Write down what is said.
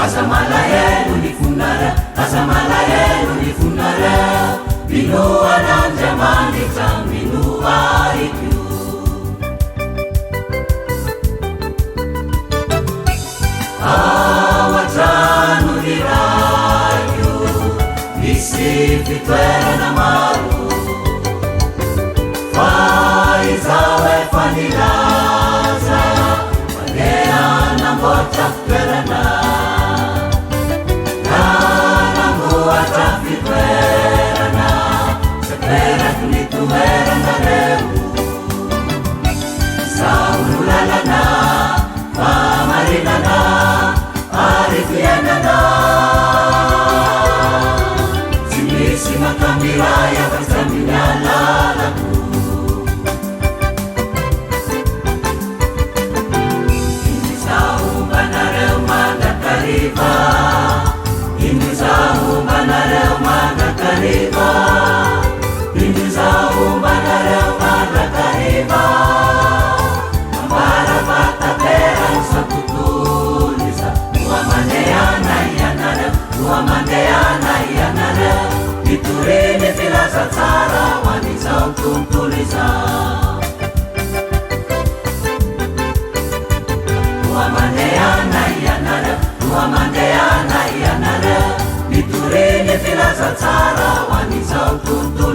Azamalaelu ni funare, azamalaelu ni funare, minua ng jamani tang minua ikyu. Awatanu dirayu, isi fitwera na maru, faizawe fanilaza, wanea na mbota perana. Miraya bersamanya lalaku, ini sahu banareu manda kariba, ini sahu banareu manda kariba, ini sahu banareu manda kariba. Ambara bata perang sakutulisa, dua mandeana yanare, dua mandeana yanare. Iturini fila satsara wanisa untuk tulisan. Dua mandeana yanare, dua mandeana yanare. Iturini fila satsara wanisa untuk tulisan.